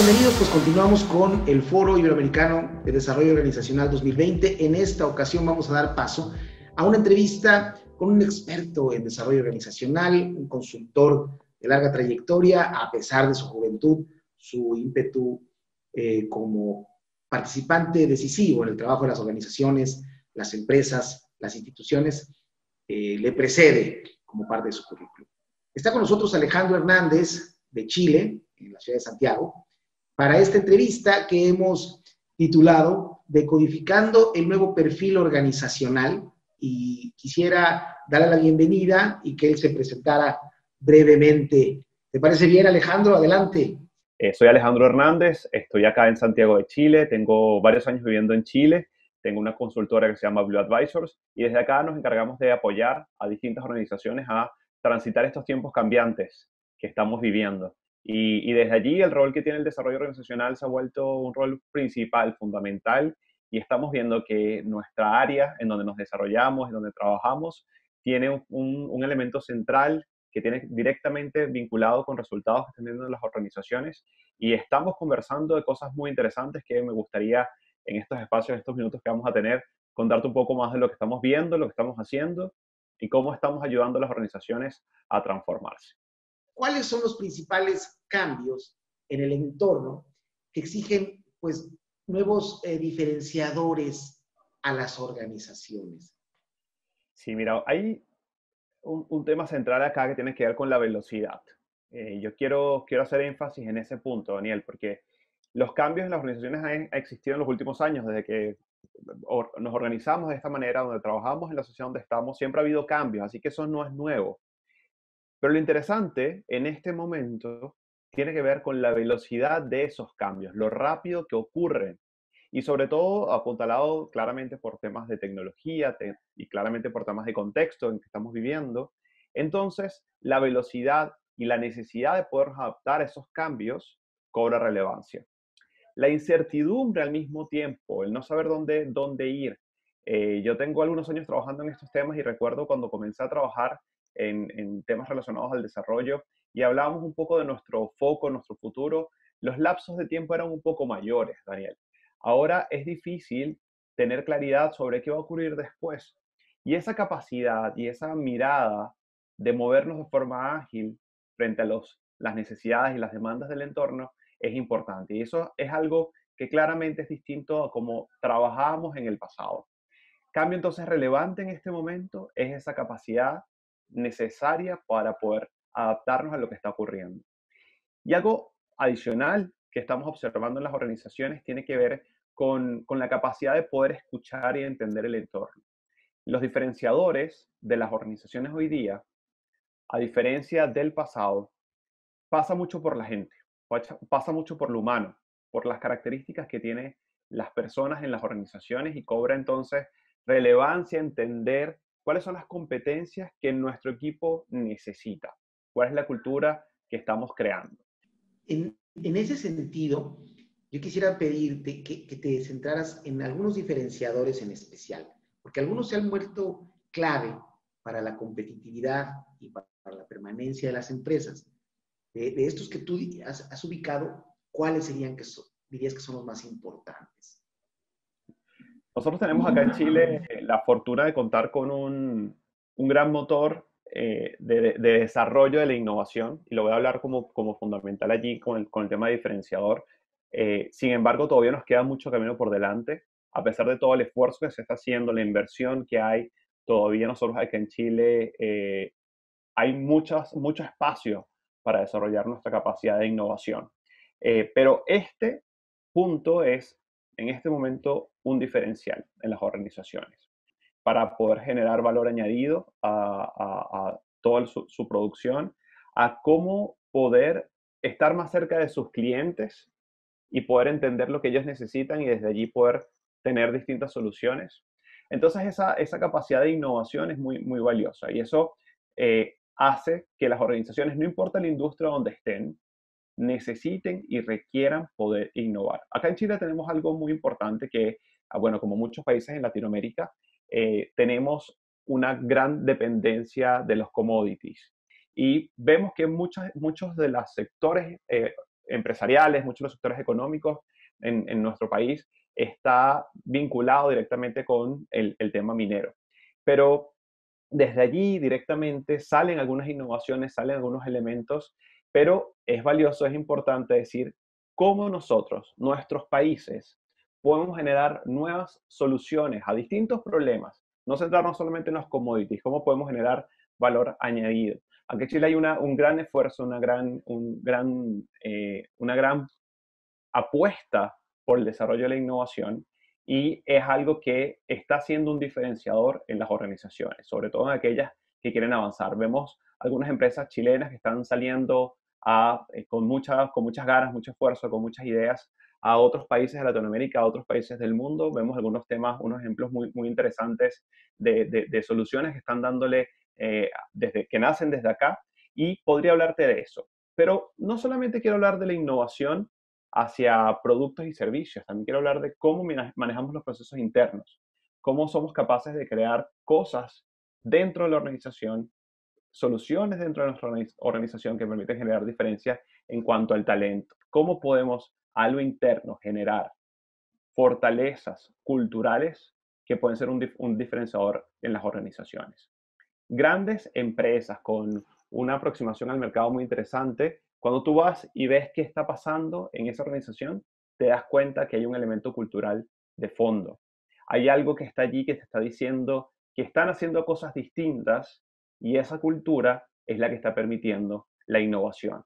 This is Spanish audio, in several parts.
Bienvenidos, pues continuamos con el Foro Iberoamericano de Desarrollo Organizacional 2020. En esta ocasión vamos a dar paso a una entrevista con un experto en desarrollo organizacional, un consultor de larga trayectoria, a pesar de su juventud, su ímpetu como participante decisivo en el trabajo de las organizaciones, las empresas, las instituciones, le precede como parte de su currículum. Está con nosotros Alejandro Hernández, de Chile, en la ciudad de Santiago, para esta entrevista que hemos titulado Decodificando el nuevo perfil organizacional, y quisiera darle la bienvenida y que él se presentara brevemente. ¿Te parece bien, Alejandro? Adelante. Soy Alejandro Hernández, estoy acá en Santiago de Chile, tengo varios años viviendo en Chile, tengo una consultora que se llama Blue Advisors y desde acá nos encargamos de apoyar a distintas organizaciones a transitar estos tiempos cambiantes que estamos viviendo. Y desde allí el rol que tiene el desarrollo organizacional se ha vuelto un rol principal, fundamental, y estamos viendo que nuestra área en donde nos desarrollamos, en donde trabajamos, tiene un elemento central que tiene directamente vinculado con resultados que están teniendo las organizaciones, y estamos conversando de cosas muy interesantes que me gustaría en estos espacios, estos minutos que vamos a tener, contarte un poco más de lo que estamos viendo, lo que estamos haciendo y cómo estamos ayudando a las organizaciones a transformarse. ¿Cuáles son los principales cambios en el entorno que exigen, pues, nuevos diferenciadores a las organizaciones? Sí, mira, hay un tema central acá que tiene que ver con la velocidad. Yo quiero hacer énfasis en ese punto, Daniel, porque los cambios en las organizaciones han existido en los últimos años, desde que nos organizamos de esta manera, donde trabajamos en la sociedad donde estamos, siempre ha habido cambios, así que eso no es nuevo. Pero lo interesante en este momento tiene que ver con la velocidad de esos cambios, lo rápido que ocurren y sobre todo apuntalado claramente por temas de tecnología y claramente por temas de contexto en que estamos viviendo. Entonces, la velocidad y la necesidad de poder adaptar a esos cambios cobra relevancia. La incertidumbre al mismo tiempo, el no saber dónde ir. Yo tengo algunos años trabajando en estos temas y recuerdo cuando comencé a trabajar en temas relacionados al desarrollo y hablábamos un poco de nuestro foco, nuestro futuro. Los lapsos de tiempo eran un poco mayores, Daniel. Ahora es difícil tener claridad sobre qué va a ocurrir después. Y esa capacidad y esa mirada de movernos de forma ágil frente a las necesidades y las demandas del entorno es importante. Y eso es algo que claramente es distinto a cómo trabajábamos en el pasado. Cambio entonces relevante en este momento es esa capacidad necesaria para poder adaptarnos a lo que está ocurriendo. Y algo adicional que estamos observando en las organizaciones tiene que ver con la capacidad de poder escuchar y entender el entorno. Los diferenciadores de las organizaciones hoy día, a diferencia del pasado, pasa mucho por la gente, pasa mucho por lo humano, por las características que tienen las personas en las organizaciones y cobra entonces relevancia entender cuáles son las competencias que nuestro equipo necesita, cuál es la cultura que estamos creando. En ese sentido, yo quisiera pedirte que te centraras en algunos diferenciadores en especial, porque algunos se han vuelto clave para la competitividad y para la permanencia de las empresas. De estos que tú has ubicado, ¿cuáles serían dirías que son los más importantes? Nosotros tenemos acá en Chile la fortuna de contar con un gran motor de desarrollo de la innovación, y lo voy a hablar como fundamental allí con el tema de diferenciador. Sin embargo, todavía nos queda mucho camino por delante, a pesar de todo el esfuerzo que se está haciendo, la inversión que hay, todavía nosotros acá en Chile hay mucho espacio para desarrollar nuestra capacidad de innovación. Pero este punto es, en este momento, un diferencial en las organizaciones para poder generar valor añadido a toda su producción, a cómo poder estar más cerca de sus clientes y poder entender lo que ellos necesitan y desde allí poder tener distintas soluciones. Entonces esa capacidad de innovación es muy valiosa y eso hace que las organizaciones, no importa la industria donde estén, necesiten y requieran poder innovar. Acá en Chile tenemos algo muy importante que, bueno, como muchos países en Latinoamérica, tenemos una gran dependencia de los commodities. Y vemos que muchos de los sectores empresariales, muchos de los sectores económicos en nuestro país está vinculado directamente con el tema minero. Pero desde allí directamente salen algunas innovaciones, salen algunos elementos, pero es valioso, es importante decir cómo nosotros, nuestros países, podemos generar nuevas soluciones a distintos problemas, no centrarnos solamente en los commodities, cómo podemos generar valor añadido. Aquí en Chile hay un gran esfuerzo, una gran apuesta por el desarrollo de la innovación y es algo que está siendo un diferenciador en las organizaciones, sobre todo en aquellas que quieren avanzar. Vemos algunas empresas chilenas que están saliendo con muchas ganas, mucho esfuerzo, con muchas ideas a otros países de Latinoamérica, a otros países del mundo. Vemos algunos temas, unos ejemplos muy interesantes de soluciones que están dándole desde que nacen desde acá y podría hablarte de eso. Pero no solamente quiero hablar de la innovación hacia productos y servicios. También quiero hablar de cómo manejamos los procesos internos, cómo somos capaces de crear cosas dentro de la organización, soluciones dentro de nuestra organización que permiten generar diferencias en cuanto al talento. Cómo podemos a lo interno generar fortalezas culturales que pueden ser un diferenciador en las organizaciones. Grandes empresas con una aproximación al mercado muy interesante, cuando tú vas y ves qué está pasando en esa organización, te das cuenta que hay un elemento cultural de fondo. Hay algo que está allí que te está diciendo que están haciendo cosas distintas y esa cultura es la que está permitiendo la innovación.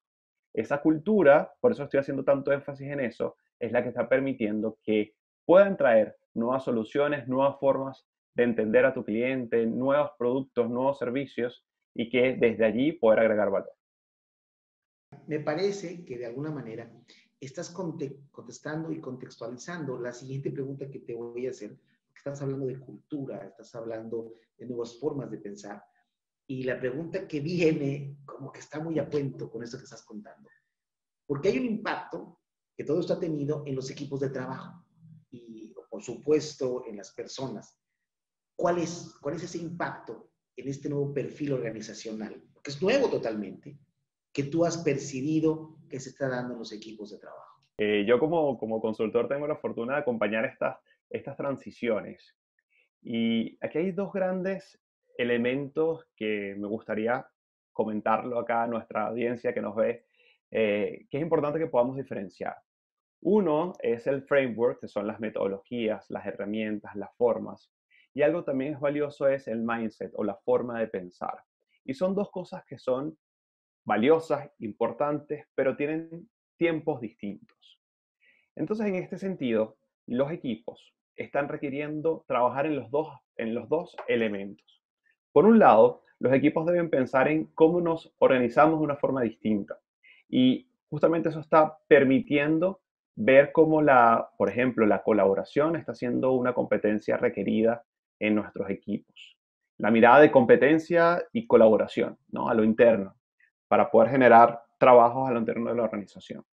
Esa cultura, por eso estoy haciendo tanto énfasis en eso, es la que está permitiendo que puedan traer nuevas soluciones, nuevas formas de entender a tu cliente, nuevos productos, nuevos servicios y que desde allí poder agregar valor. Me parece que de alguna manera estás contestando y contextualizando la siguiente pregunta que te voy a hacer. Estás hablando de cultura, estás hablando de nuevas formas de pensar. Y la pregunta que viene como que está muy a cuento con esto que estás contando. Porque hay un impacto que todo esto ha tenido en los equipos de trabajo y, por supuesto, en las personas. ¿Cuál es ese impacto en este nuevo perfil organizacional? Porque es nuevo totalmente, que tú has percibido que se está dando en los equipos de trabajo. Yo como consultor tengo la fortuna de acompañar estas transiciones. Y aquí hay dos grandes elementos que me gustaría comentarlo acá a nuestra audiencia que nos ve, que es importante que podamos diferenciar. Uno es el framework, que son las metodologías, las herramientas, las formas. Y algo también es valioso es el mindset o la forma de pensar. Y son dos cosas que son valiosas, importantes, pero tienen tiempos distintos. Entonces, en este sentido, los equipos están requiriendo trabajar en los dos elementos. Por un lado, los equipos deben pensar en cómo nos organizamos de una forma distinta. Y justamente eso está permitiendo ver cómo por ejemplo, la colaboración está siendo una competencia requerida en nuestros equipos. La mirada de competencia y colaboración, ¿no? A lo interno, para poder generar trabajos a lo interno de la organización.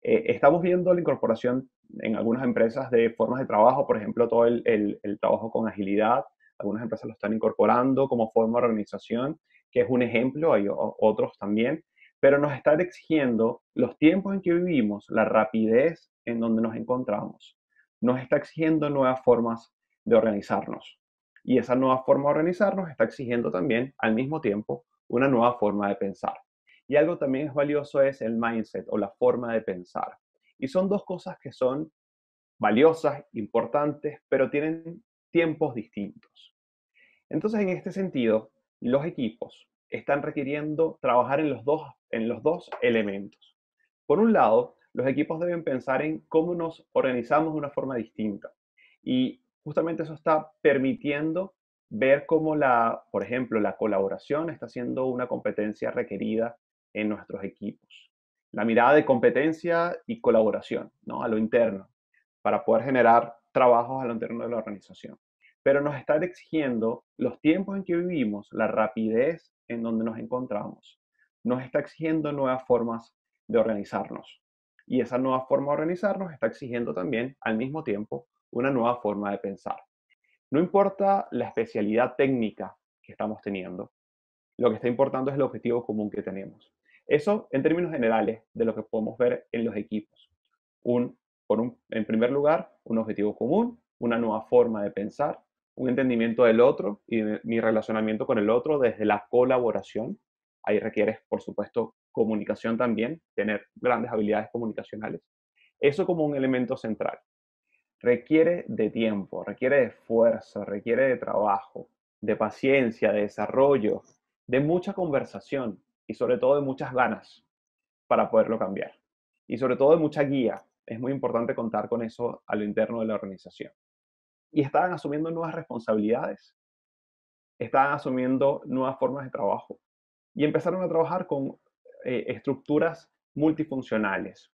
Estamos viendo la incorporación en algunas empresas de formas de trabajo, por ejemplo, todo el trabajo con agilidad. Algunas empresas lo están incorporando como forma de organización, que es un ejemplo, hay otros también, pero nos están exigiendo los tiempos en que vivimos, la rapidez en donde nos encontramos. Nos está exigiendo nuevas formas de organizarnos. Y esa nueva forma de organizarnos está exigiendo también, al mismo tiempo, una nueva forma de pensar. Y algo también es valioso es el mindset o la forma de pensar. Y son dos cosas que son valiosas, importantes, pero tienen tiempos distintos. Entonces, en este sentido, los equipos están requiriendo trabajar en los dos elementos. Por un lado, los equipos deben pensar en cómo nos organizamos de una forma distinta. Y justamente eso está permitiendo ver cómo por ejemplo, la colaboración está siendo una competencia requerida en nuestros equipos. La mirada de competencia y colaboración, ¿no? A lo interno, para poder generar trabajos a lo interno de la organización. Pero nos están exigiendo los tiempos en que vivimos, la rapidez en donde nos encontramos. Nos está exigiendo nuevas formas de organizarnos. Y esa nueva forma de organizarnos está exigiendo también, al mismo tiempo, una nueva forma de pensar. No importa la especialidad técnica que estamos teniendo, lo que está importando es el objetivo común que tenemos. Eso en términos generales de lo que podemos ver en los equipos. En primer lugar, un objetivo común, una nueva forma de pensar, un entendimiento del otro y de mi relacionamiento con el otro desde la colaboración. Ahí requieres, por supuesto, comunicación también, tener grandes habilidades comunicacionales. Eso como un elemento central. Requiere de tiempo, requiere de esfuerzo, requiere de trabajo, de paciencia, de desarrollo, de mucha conversación y sobre todo de muchas ganas para poderlo cambiar. Y sobre todo de mucha guía. Es muy importante contar con eso a lo interno de la organización. Y estaban asumiendo nuevas responsabilidades, estaban asumiendo nuevas formas de trabajo y empezaron a trabajar con estructuras multifuncionales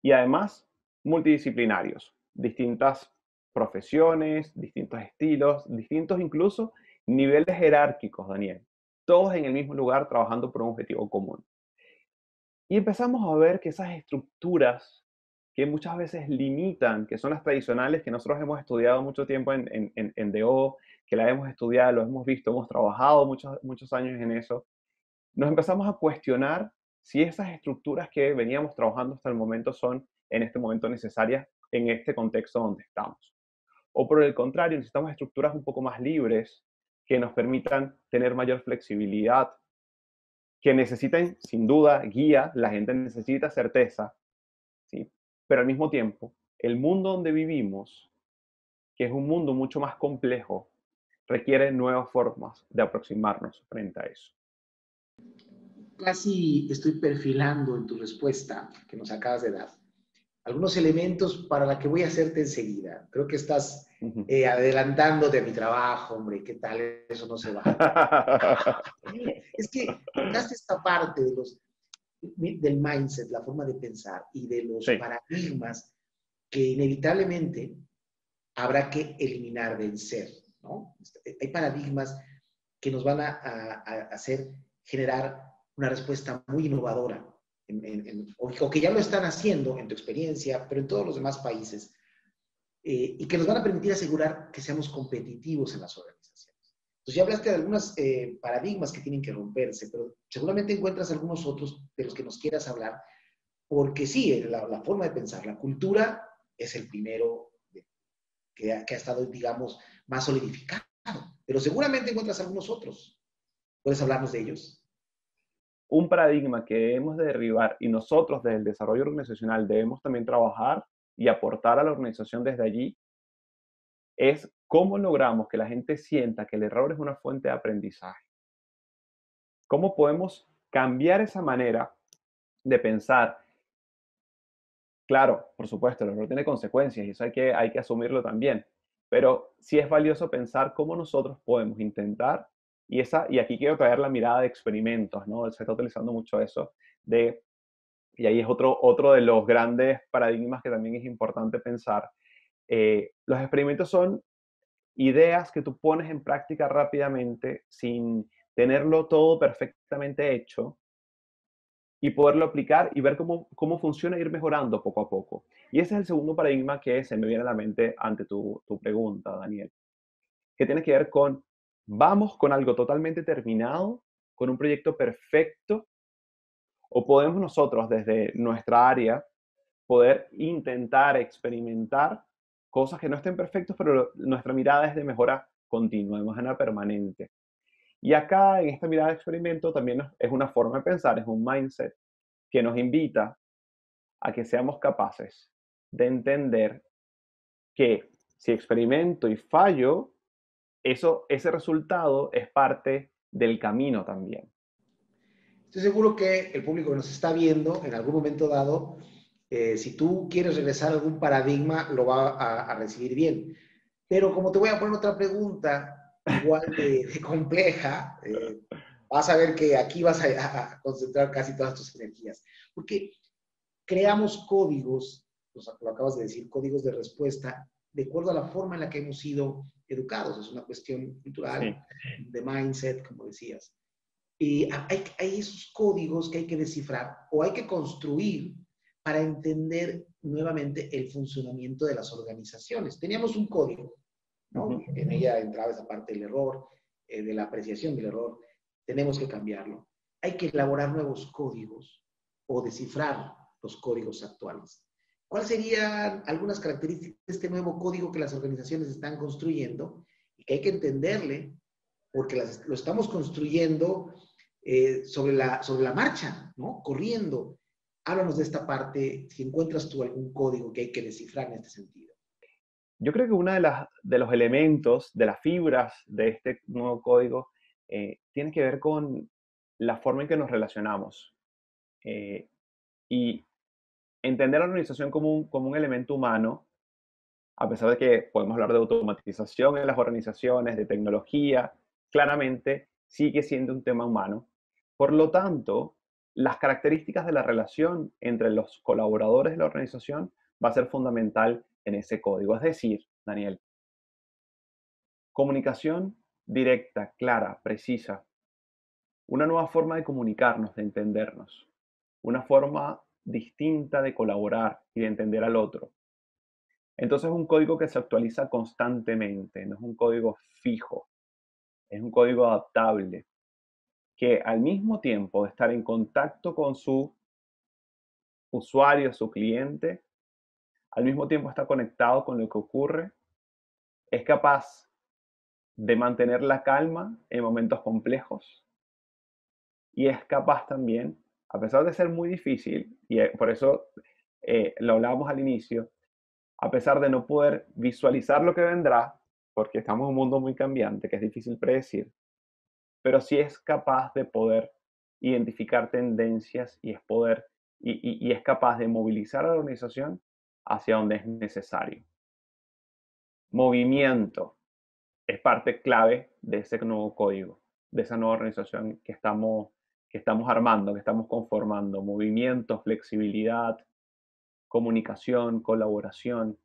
y además multidisciplinarios, distintas profesiones, distintos estilos, distintos incluso niveles jerárquicos, Daniel, todos en el mismo lugar trabajando por un objetivo común. Y empezamos a ver que esas estructuras que muchas veces limitan, que son las tradicionales, que nosotros hemos estudiado mucho tiempo en DO, que la hemos estudiado, lo hemos visto, hemos trabajado muchos años en eso, nos empezamos a cuestionar si esas estructuras que veníamos trabajando hasta el momento son en este momento necesarias en este contexto donde estamos. O por el contrario, necesitamos estructuras un poco más libres que nos permitan tener mayor flexibilidad, que necesiten, sin duda, guía, la gente necesita certeza, ¿sí? Pero al mismo tiempo, el mundo donde vivimos, que es un mundo mucho más complejo, requiere nuevas formas de aproximarnos frente a eso. Casi estoy perfilando en tu respuesta que nos acabas de dar algunos elementos para la que voy a hacerte enseguida. Creo que estás adelantándote a mi trabajo, hombre, ¿qué tal? Eso no se va. Es que tocaste esta parte del mindset, la forma de pensar y de los Sí. paradigmas que inevitablemente habrá que eliminar, vencer, ¿no? Hay paradigmas que nos van a hacer generar una respuesta muy innovadora, o que ya lo están haciendo en tu experiencia, pero en todos los demás países, y que nos van a permitir asegurar que seamos competitivos en las organizaciones. Entonces ya hablaste de algunos paradigmas que tienen que romperse, pero seguramente encuentras algunos otros de los que nos quieras hablar, porque sí, la forma de pensar, la cultura es el primero que ha estado, digamos, más solidificado, pero seguramente encuentras algunos otros. ¿Puedes hablarnos de ellos? Un paradigma que debemos de derribar y nosotros desde el desarrollo organizacional debemos también trabajar y aportar a la organización desde allí es cómo logramos que la gente sienta que el error es una fuente de aprendizaje. ¿Cómo podemos cambiar esa manera de pensar? Claro, por supuesto, el error tiene consecuencias y eso hay que asumirlo también. Pero sí es valioso pensar cómo nosotros podemos intentar, y aquí quiero traer la mirada de experimentos, ¿no? Se está utilizando mucho eso, y ahí es otro de los grandes paradigmas que también es importante pensar. Los experimentos son ideas que tú pones en práctica rápidamente sin tenerlo todo perfectamente hecho y poderlo aplicar y ver cómo funciona e ir mejorando poco a poco. Y ese es el segundo paradigma que se me viene a la mente ante tu pregunta, Daniel, que tiene que ver con, vamos con algo totalmente terminado, con un proyecto perfecto, o podemos nosotros desde nuestra área poder intentar experimentar cosas que no estén perfectas, pero nuestra mirada es de mejora continua, de mejora permanente. Y acá, en esta mirada de experimento, también es una forma de pensar, es un mindset que nos invita a que seamos capaces de entender que si experimento y fallo, ese resultado es parte del camino también. Estoy seguro que el público que nos está viendo en algún momento dado, si tú quieres regresar a algún paradigma, lo va a recibir bien. Pero como te voy a poner otra pregunta, igual de compleja, vas a ver que aquí vas a concentrar casi todas tus energías. Porque creamos códigos, lo acabas de decir, códigos de respuesta, de acuerdo a la forma en la que hemos sido educados. Es una cuestión Sí. cultural, de mindset, como decías. Y hay esos códigos que hay que descifrar o hay que construir para entender nuevamente el funcionamiento de las organizaciones. Teníamos un código, ¿no? Uh-huh. En ella entraba esa parte del error, de la apreciación del error. Tenemos que cambiarlo. hay que elaborar nuevos códigos o descifrar los códigos actuales. ¿Cuáles serían algunas características de este nuevo código que las organizaciones están construyendo y que hay que entenderle porque lo estamos construyendo sobre la marcha, ¿no? Corriendo. Háblanos de esta parte, si encuentras tú algún código que hay que descifrar en este sentido. Yo creo que uno de los elementos, de las fibras de este nuevo código, tiene que ver con la forma en que nos relacionamos. Y entender a la organización como un elemento humano, a pesar de que podemos hablar de automatización en las organizaciones, de tecnología, claramente sigue siendo un tema humano. Por lo tanto, las características de la relación entre los colaboradores de la organización va a ser fundamental en ese código. Es decir, Daniel, comunicación directa, clara, precisa, una nueva forma de comunicarnos, de entendernos, una forma distinta de colaborar y de entender al otro. Entonces es un código que se actualiza constantemente, no es un código fijo, es un código adaptable, que al mismo tiempo de estar en contacto con su usuario, su cliente, al mismo tiempo está conectado con lo que ocurre, es capaz de mantener la calma en momentos complejos y es capaz también, a pesar de ser muy difícil, y por eso lo hablábamos al inicio, a pesar de no poder visualizar lo que vendrá, porque estamos en un mundo muy cambiante, que es difícil predecir, pero sí es capaz de poder identificar tendencias y y es capaz de movilizar a la organización hacia donde es necesario. Movimiento es parte clave de ese nuevo código, de esa nueva organización que estamos armando, que estamos conformando. Movimiento, flexibilidad, comunicación, colaboración.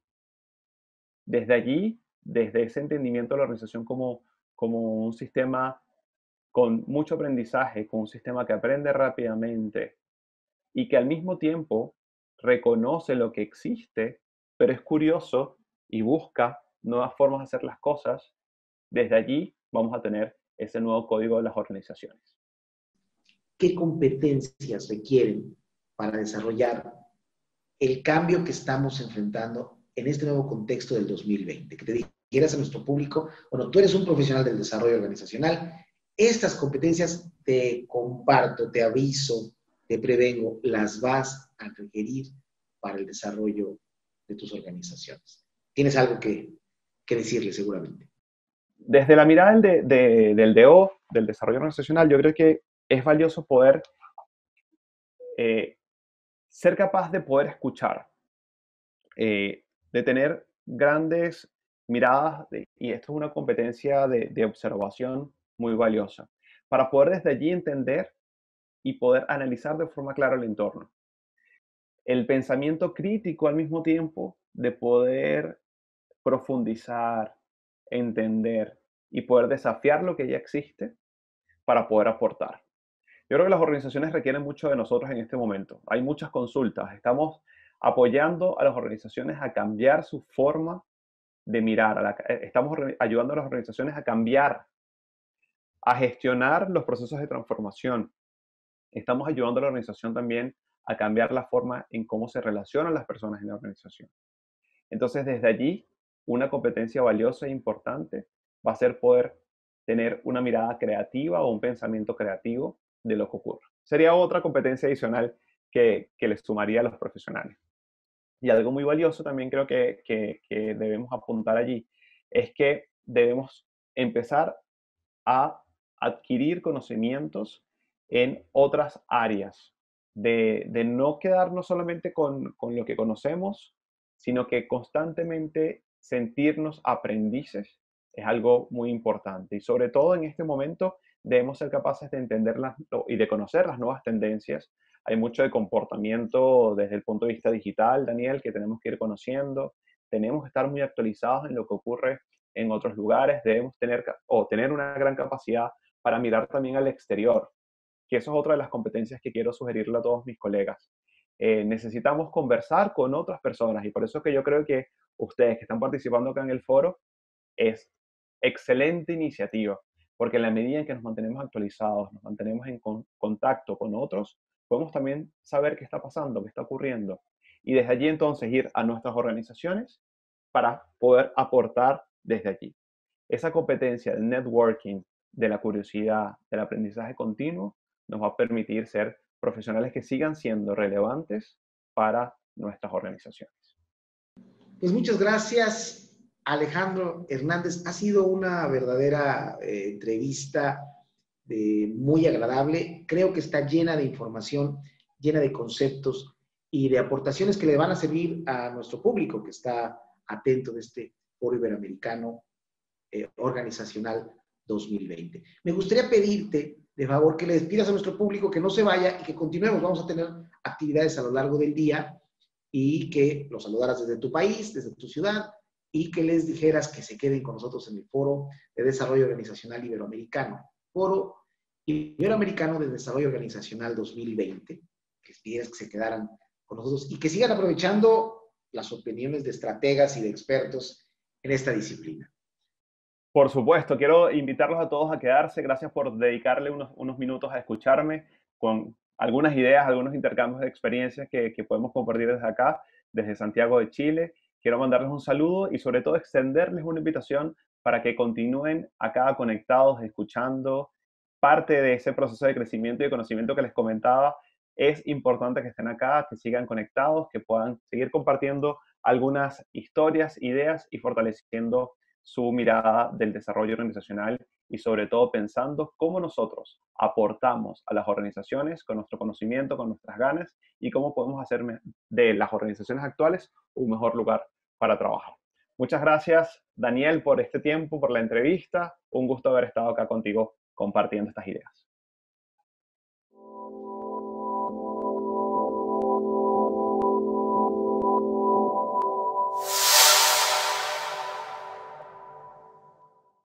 Desde allí, desde ese entendimiento de la organización como un sistema con mucho aprendizaje, con un sistema que aprende rápidamente y que al mismo tiempo reconoce lo que existe, pero es curioso y busca nuevas formas de hacer las cosas, desde allí vamos a tener ese nuevo código de las organizaciones. ¿Qué competencias requieren para desarrollar el cambio que estamos enfrentando en este nuevo contexto del 2020? Que te dijeras a nuestro público, bueno, tú eres un profesional del desarrollo organizacional, estas competencias te comparto, te aviso, te prevengo, las vas a requerir para el desarrollo de tus organizaciones. Tienes algo que decirle seguramente. Desde la mirada del DO, del desarrollo organizacional, yo creo que es valioso poder eh, ser capaz de poder escuchar, de tener grandes miradas, y esto es una competencia de observación muy valiosa, para poder desde allí entender y poder analizar de forma clara el entorno. El pensamiento crítico al mismo tiempo de poder profundizar, entender y poder desafiar lo que ya existe para poder aportar. Yo creo que las organizaciones requieren mucho de nosotros en este momento. Hay muchas consultas. Estamos apoyando a las organizaciones a cambiar su forma de mirar. Estamos ayudando a las organizaciones a cambiar, a gestionar los procesos de transformación. Estamos ayudando a la organización también a cambiar la forma en cómo se relacionan las personas en la organización. Entonces, desde allí, una competencia valiosa e importante va a ser poder tener una mirada creativa o un pensamiento creativo de lo que ocurre. Sería otra competencia adicional que les sumaría a los profesionales. Y algo muy valioso también creo que debemos apuntar allí es que debemos empezar a adquirir conocimientos en otras áreas, de no quedarnos solamente con lo que conocemos, sino que constantemente sentirnos aprendices es algo muy importante. Y sobre todo en este momento debemos ser capaces de entenderlas y de conocer las nuevas tendencias. Hay mucho de comportamiento desde el punto de vista digital, Daniel, que tenemos que ir conociendo. Tenemos que estar muy actualizados en lo que ocurre en otros lugares. Debemos tener una gran capacidad para mirar también al exterior, que eso es otra de las competencias que quiero sugerirle a todos mis colegas. Necesitamos conversar con otras personas y por eso que yo creo que ustedes que están participando acá en el foro es excelente iniciativa porque en la medida en que nos mantenemos actualizados, nos mantenemos en contacto con otros, podemos también saber qué está pasando, qué está ocurriendo. Y desde allí entonces ir a nuestras organizaciones para poder aportar desde allí. Esa competencia del networking, de la curiosidad, del aprendizaje continuo, nos va a permitir ser profesionales que sigan siendo relevantes para nuestras organizaciones. Pues muchas gracias, Alejandro Hernández. Ha sido una verdadera entrevista muy agradable. Creo que está llena de información, llena de conceptos y de aportaciones que le van a servir a nuestro público que está atento de este Foro Iberoamericano Organizacional 2020. Me gustaría pedirte, de favor, que le despidas a nuestro público, que no se vaya y que continuemos. Vamos a tener actividades a lo largo del día y que los saludaras desde tu país, desde tu ciudad, y que les dijeras que se queden con nosotros en el Foro de Desarrollo Organizacional Iberoamericano. Foro Iberoamericano de Desarrollo Organizacional 2020. Que pidieras que se quedaran con nosotros y que sigan aprovechando las opiniones de estrategas y de expertos en esta disciplina. Por supuesto, quiero invitarlos a todos a quedarse. Gracias por dedicarle unos minutos a escucharme con algunas ideas, algunos intercambios de experiencias que podemos compartir desde acá, desde Santiago de Chile. Quiero mandarles un saludo y sobre todo extenderles una invitación para que continúen acá conectados, escuchando. Parte de ese proceso de crecimiento y de conocimiento que les comentaba, es importante que estén acá, que sigan conectados, que puedan seguir compartiendo algunas historias, ideas y fortaleciendo su mirada del desarrollo organizacional y sobre todo pensando cómo nosotros aportamos a las organizaciones con nuestro conocimiento, con nuestras ganas y cómo podemos hacer de las organizaciones actuales un mejor lugar para trabajar. Muchas gracias, Daniel, por este tiempo, por la entrevista. Un gusto haber estado acá contigo compartiendo estas ideas.